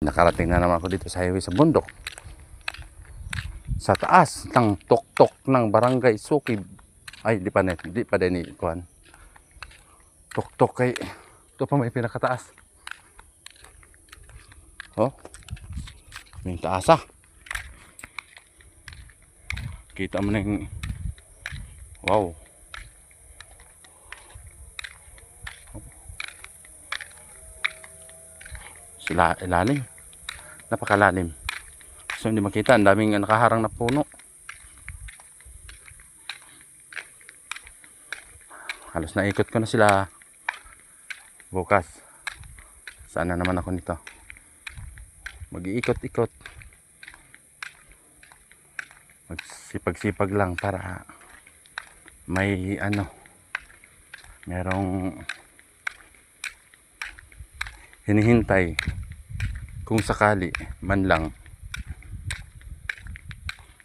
Nakarating na naman ako dito sa highway sa bundok. Sa taas ng tuktok ng Barangay Sukib. Ay, di pa din ikuan. Tuktok kay ito pa may pinakataas. Oh. May taas ah. Kita mo na yung wow. Sila ilalim. Napakalalim. So hindi makita, ang daming nakaharang na puno. Halos naikot ko na sila. Bukas. Sana naman ako nito. Mag-iikot-ikot. Magsipag-sipag lang para may merong hinihintay kung sakali man lang.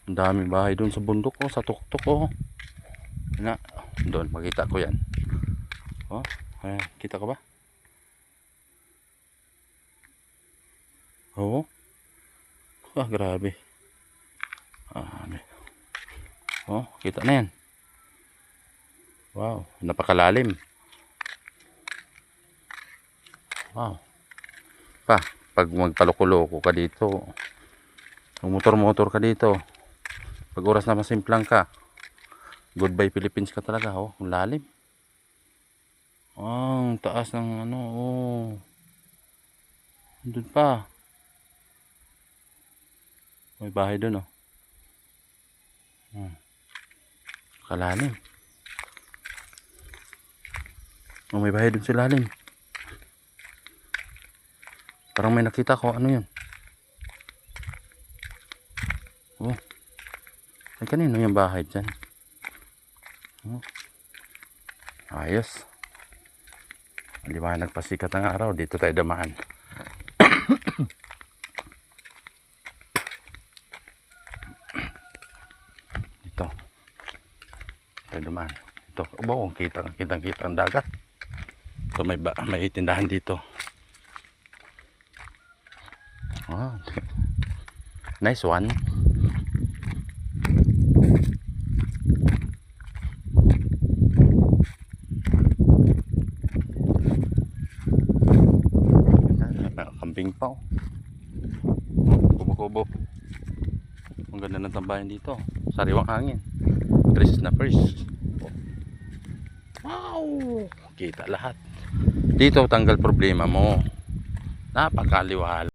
Ang daming bahay doon sa bundok ko, sa tuktok ko. Doon makita ko yan. Oh, ayan, kita ko ba? Oo. Oh. Grabe. Oh, kita na yan. Wow, napakalalim. Wow. Pag magpaluko-loko ka dito, motor-motor ka dito, pag oras na masimplang ka, goodbye Philippines ka talaga. Oh, ang lalim. Oh, ang taas ng oh. Doon pa. May bahay doon oh. Kalalim. Oh, may bahay doon sa lalim. Parang may nakita ko. Ano yun? Oh. Ay, kanino yung bahay dyan? Oh. Ayos. Maliwanag pasikat ng araw. Dito tayo damaan. Ito. Tayo damaan. Ito. Wow, kitang ang dagat. Ito may tindahan dito. Oh, nice one. Kambing pa oh. Kubo-kubo. Ang ganda ng tambayan dito. Sariwang hangin. Fresh na fresh. Wow! Kita lahat. Dito tanggal problema mo. Napakaliwala.